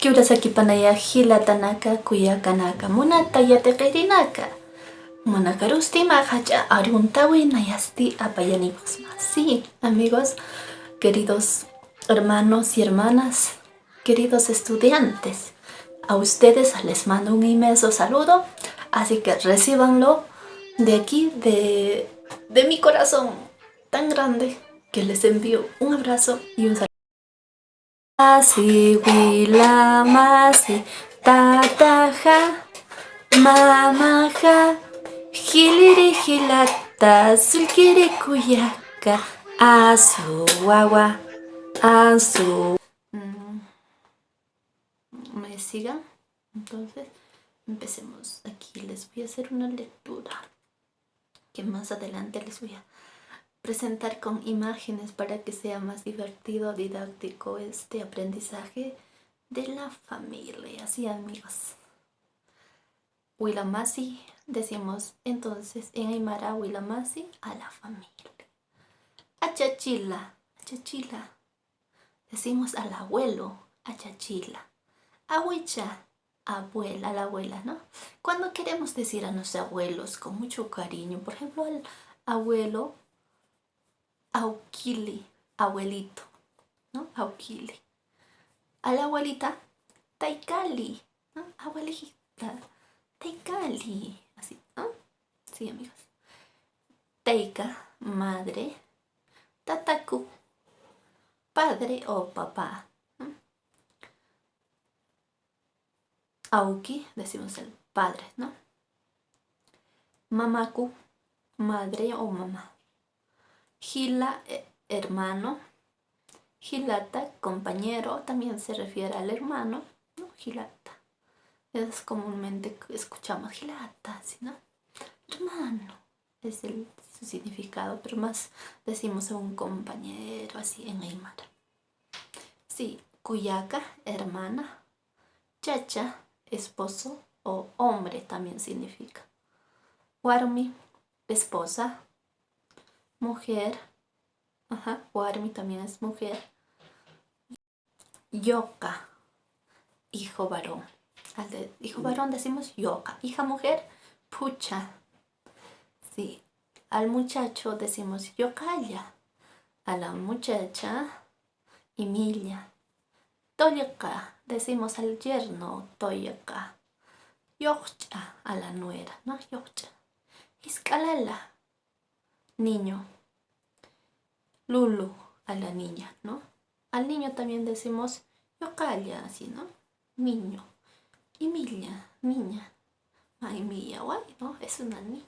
Kiurasaki panaya hilatanaka kuyakanaka munata yateqirinaka munakarusti hacha aruntawi nayasti apayanipas. Sí, amigos, queridos hermanos y hermanas, queridos estudiantes, a ustedes les mando un inmenso saludo, así que recíbanlo de aquí, de mi corazón tan grande, que les envío un abrazo y un saludo. Masi, wila, masi, tataja, mamaja, hiliri hilata, sulkiri kuyaka, asu, wawa, asu. ¿Me sigan? Entonces, empecemos. Aquí les voy a hacer una lectura que más adelante les voy a presentar con imágenes para que sea más divertido, didáctico este aprendizaje de la familia. Así, amigos. Wilamasi, decimos entonces en Aymara Wilamasi a la familia. Achachila, achachila, decimos al abuelo, achachila. Abuela, abuela, la abuela, ¿no? Cuando queremos decir a nuestros abuelos con mucho cariño, por ejemplo al abuelo, auquili, abuelito, ¿no? Auquili. A la abuelita, taikali, ¿no? Abuelita, taikali, así, ¿no? Sí, amigos. Teika, madre. Tataku, padre o papá, ¿no? Auki, decimos el padre, ¿no? Mamaku, madre o mamá. Hila, hermano. Hilata, compañero, también se refiere al hermano, ¿no? Hilata. Es comúnmente escuchamos Hilata, ¿sí, no? Hermano, es su significado, pero más decimos a un compañero, así en Aymara. Sí, Kuyaka, hermana. Chacha, esposo o hombre también significa. Warmi, esposa. Mujer. Ajá, Warmi también es mujer. Yoka, hijo varón. Al hijo varón decimos yoka. Hija mujer, pucha. Sí, al muchacho decimos yokaya. A la muchacha, imilla. Toyaka, decimos al yerno, toyaka. Yocha, a la nuera, ¿no? Yocha. Iskalala, niño. Lulu, a la niña, ¿no? Al niño también decimos yokaya, así, ¿no? Niño. Imilla, niña. Ay, mía, guay, ¿no? Es una niña.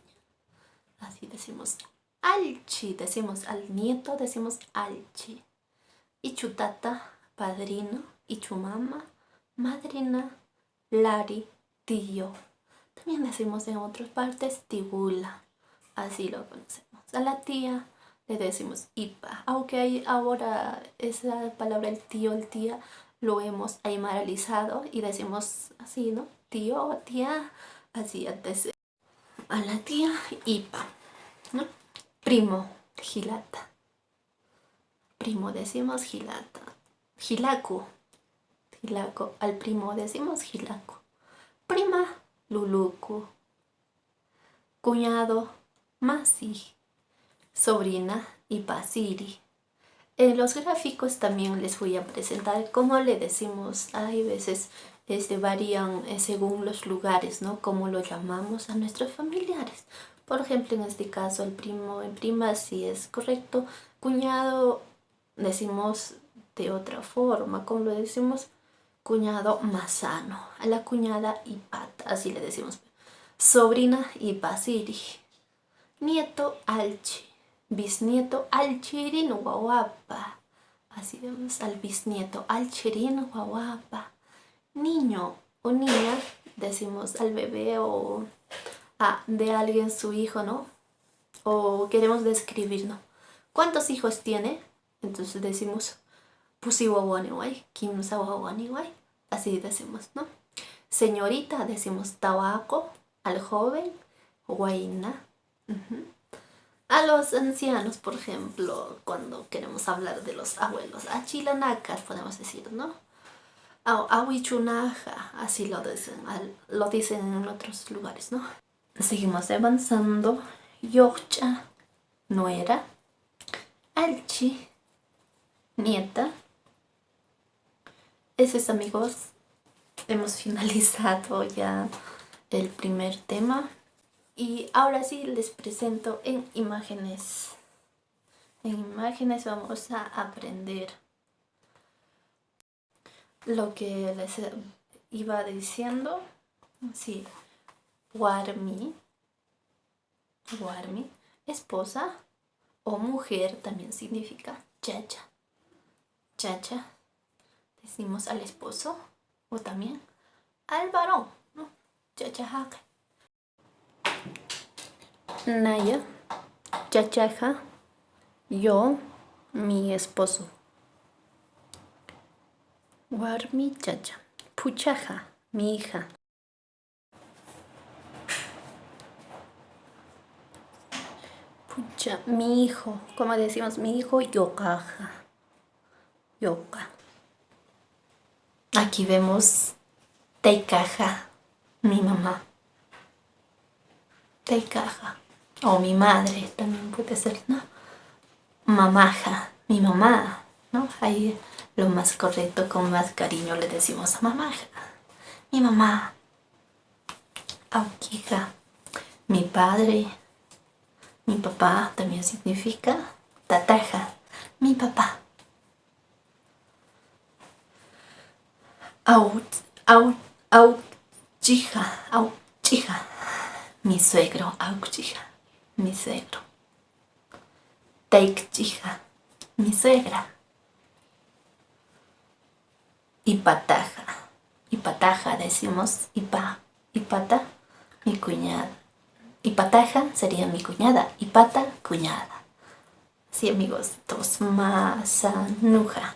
Así decimos alchi, decimos al nieto, decimos alchi. Ichutata, padrino. Ichumama, madrina. Lari, tío. También decimos en otras partes tibula. Así lo conocemos. A la tía le decimos ipa. Aunque hay ahora esa palabra el tío, el tía, lo hemos aymaralizado y decimos así, ¿no? Tío o tía. Así antes. A la tía ipa, ¿no? Primo, gilata. Primo decimos gilata. Gilaku. Gilaco. Al primo decimos gilaco. Prima, luluku. Cuñado, masi. Sobrina, ipasiri. En los gráficos también les voy a presentar cómo le decimos. Hay veces varían según los lugares, ¿no? Cómo lo llamamos a nuestros familiares. Por ejemplo, en este caso, el primo, en prima, sí es correcto. Cuñado, decimos de otra forma. ¿Cómo lo decimos? Cuñado masano. A la cuñada ipata, así le decimos. Sobrina ipasiri. Nieto alchi. Bisnieto alchirin guaguapa. Así vemos al bisnieto alchirin guaguapa. Niño o niña, decimos al bebé o de alguien su hijo, ¿no? O queremos describir, ¿no? ¿Cuántos hijos tiene? Entonces decimos pusiwawaniway, kimsawawaniway. Así decimos, ¿no? Señorita, decimos tabaco. Al joven, guaina. A los ancianos, por ejemplo, cuando queremos hablar de los abuelos, achilanacas podemos decir, ¿no? Awichunaja, así lo dicen en otros lugares, ¿no? Seguimos avanzando. Yocha, nuera. Alchi, nieta. Eso es, amigos. Hemos finalizado ya el primer tema. Y ahora sí les presento en imágenes. En imágenes vamos a aprender lo que les iba diciendo. Sí, warmi, esposa o mujer también significa chacha. Chacha, decimos al esposo o también al varón, ¿no? Chachajaca. Naya, chachaja, yo, mi esposo. Warmi chacha. Puchaja, mi hija. Pucha, mi hijo. Como decimos, mi hijo, yokaja. Yoka. Aquí vemos teikaja, mi mamá. Teikaja. O mi madre también puede ser, ¿no? Mamaja, mi mamá, ¿no? Ahí lo más correcto, con más cariño le decimos a mamaja. Mi mamá. Aukija, mi padre. Mi papá también significa tataja, mi papá. Auchija, mi suegro, auchija, mi suegro. Teikchija, mi suegra. Ipataja decimos, ipata, mi cuñada. Ipataja sería mi cuñada, ipata, cuñada. Sí, amigos, dos. Masanuja.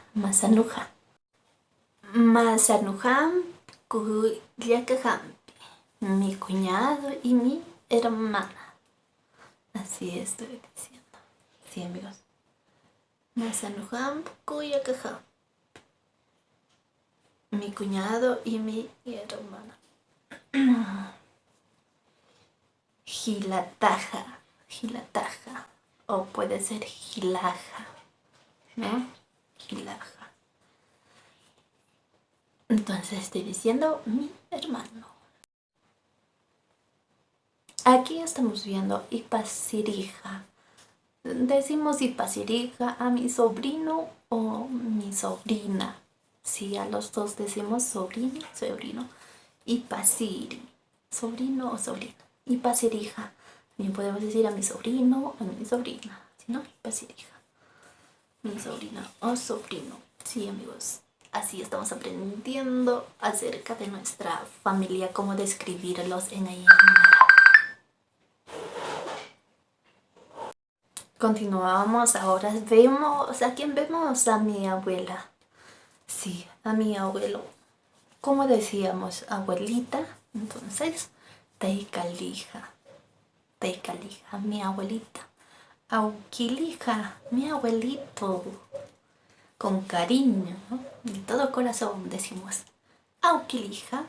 Masanujam, kuyakajampi. Mi cuñado y mi hermana. Así estoy diciendo. Sí, amigos. Masanujam, kuyakajam. Mi cuñado y mi hermana. Gilataja. O puede ser gilaja, ¿no? Gilaja. Entonces estoy diciendo mi hermano. Aquí estamos viendo ipasirija. Decimos ipasirija a mi sobrino o mi sobrina. Sí, a los dos decimos sobrino. Ipasiri, sobrino o sobrina. Ipasirija. También podemos decir a mi sobrino o a mi sobrina. ¿Sí, no? Ipasirija. Mi sobrina o sobrino. Sí, amigos. Así estamos aprendiendo acerca de nuestra familia, cómo describirlos en Aymara. Continuamos, ahora vemos, ¿a quién vemos? A mi abuela. Sí, a mi abuelo. ¿Cómo decíamos? Abuelita. Entonces, teikalija, mi abuelita. Auquilija, mi abuelito. Con cariño, ¿no? De todo corazón decimos auquilija,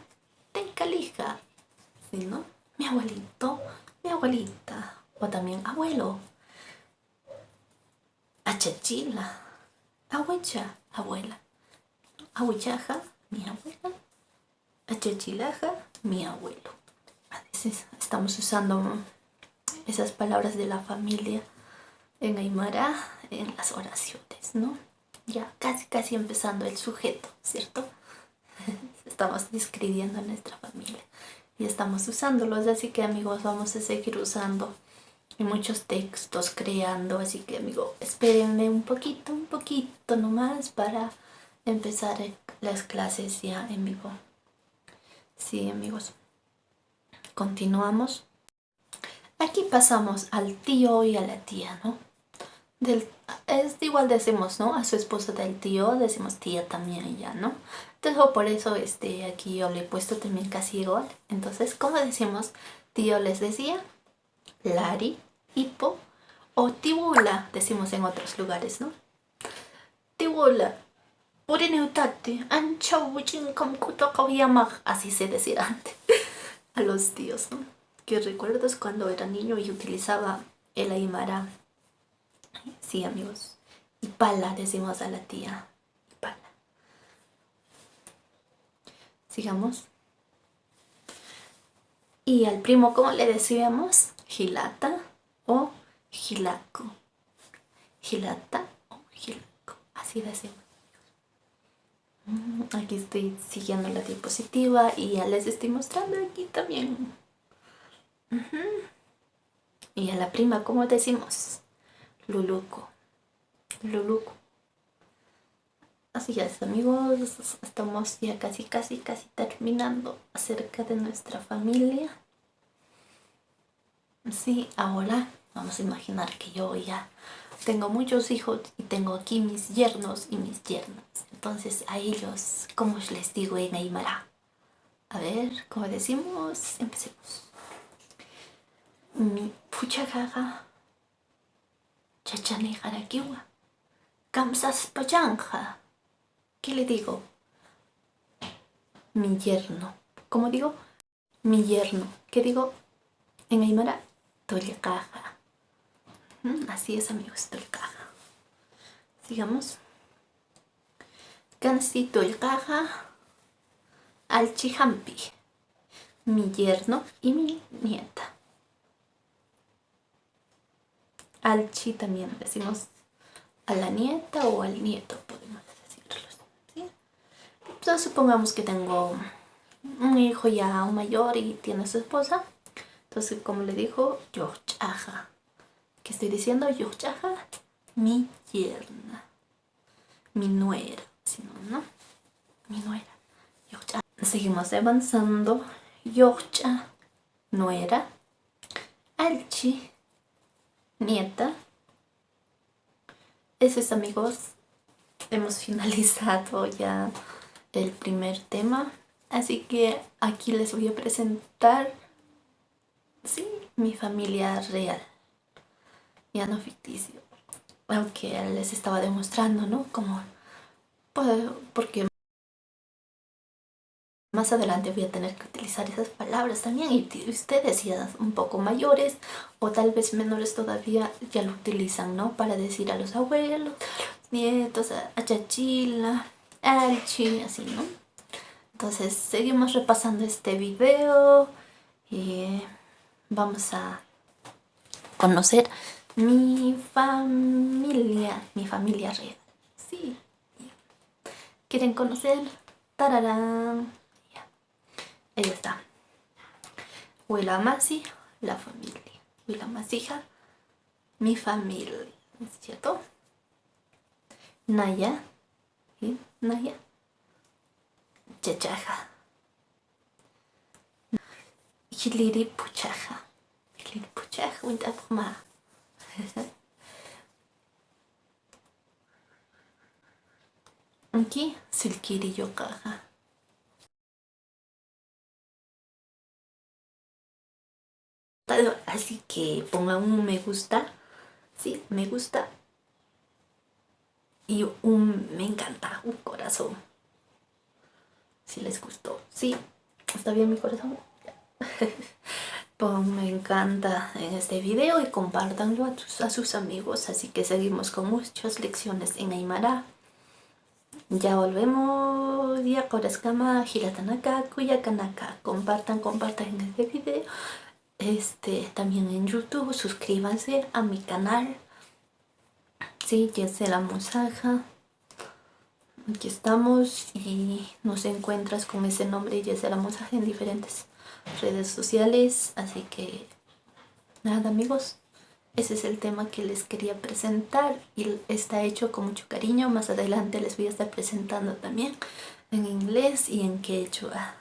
teicalija, ¿sí, no? Mi abuelito, mi abuelita, o también abuelo. Achachila, abuecha, abuela. Abuchaja, mi abuela. Achachilaja, mi abuelo. A veces estamos usando esas palabras de la familia en Aymara en las oraciones, ¿no? Ya casi empezando el sujeto, ¿cierto? Estamos describiendo a nuestra familia y estamos usándolos, así que, amigos, vamos a seguir usando muchos textos creando, así que, amigos, espérenme un poquito nomás para empezar las clases ya en vivo. Sí, amigos, continuamos. Aquí pasamos al tío y a la tía, ¿no? Igual decimos, ¿no? A su esposa del tío, decimos tía también ya, ¿no? Entonces, por eso aquí yo le he puesto también casi igual. Entonces, ¿cómo decimos? Tío les decía, lari, hipo o tibula, decimos en otros lugares, ¿no? Tibula, Urineutate, ancha wuchin kamkuto kawiyamak. Así se decía antes a los tíos, ¿no? ¿Qué recuerdos cuando era niño y utilizaba el aymara? Sí, amigos. Y pala decimos a la tía. Pala. Sigamos. Y al primo, ¿cómo le decíamos? Gilata o gilaco. Gilata o gilaco. Así decimos. Aquí estoy siguiendo la diapositiva y ya les estoy mostrando aquí también. Y a la prima, ¿cómo decimos? Luluco. Luluco. Así es, amigos, estamos ya casi terminando acerca de nuestra familia. Sí, ahora vamos a imaginar que yo ya tengo muchos hijos y tengo aquí mis yernos y mis yernas. Entonces a ellos, ¿cómo les digo en aymara? A ver, ¿cómo decimos? Empecemos. Mi puchajaja, chachani jarakiwa, kamsas pachanja. ¿Qué le digo? Mi yerno. ¿Cómo digo? Mi yerno. ¿Qué digo? En aymara, tolcaja. Así es, amigos, tolcaja. Sigamos. Kansi tolcaja al chijampi. Mi yerno y mi nieta. Alchi también decimos a la nieta o al nieto, podemos decirlo. ¿Sí? Entonces supongamos que tengo un hijo ya un mayor y tiene su esposa. Entonces, como le dijo, yochaja. ¿Qué estoy diciendo? Yochaja, mi yerna. Mi nuera, si no, mi nuera. Yochaja. Seguimos avanzando. Yocha, nuera. Alchi, nieta. Eso es, amigos. Hemos finalizado ya el primer tema. Así que aquí les voy a presentar, sí, mi familia real. Ya no ficticio. Aunque les estaba demostrando, ¿no? Como, porque más adelante voy a tener que utilizar esas palabras también. Y ustedes ya un poco mayores o tal vez menores todavía ya lo utilizan, ¿no? Para decir a los abuelos, a los nietos, a chachila, alchi, así, ¿no? Entonces seguimos repasando este video y vamos a conocer mi familia real. Sí. ¿Quieren conocer? ¡Tararán! Ya. Ahí está. Huilamasi, la familia. Huilamasija, mi familia. ¿Es cierto? Naya. ¿Sí? Naya. Chachaja. Hiliri puchaja. Hiliri puchaja. Wintapuma. Aquí, silkiri yokaja. Así que pongan un me gusta. Sí, me gusta. Y un me encanta, un corazón. Si les gustó. Sí, está bien mi corazón. Pues me encanta en este video y compártanlo a sus amigos. Así que seguimos con muchas lecciones en aymara. Ya volvemos. Ya Koraskama, Hiratanaka, Kuyakanaka. Compartan en este video. También en YouTube. Suscríbanse a mi canal. Sí, Yesela Musaja. Aquí estamos y nos encuentras con ese nombre, Yesela Musaja, en diferentes redes sociales. Así que nada, amigos, ese es el tema que les quería presentar y está hecho con mucho cariño. Más adelante les voy a estar presentando también en inglés y en quechua.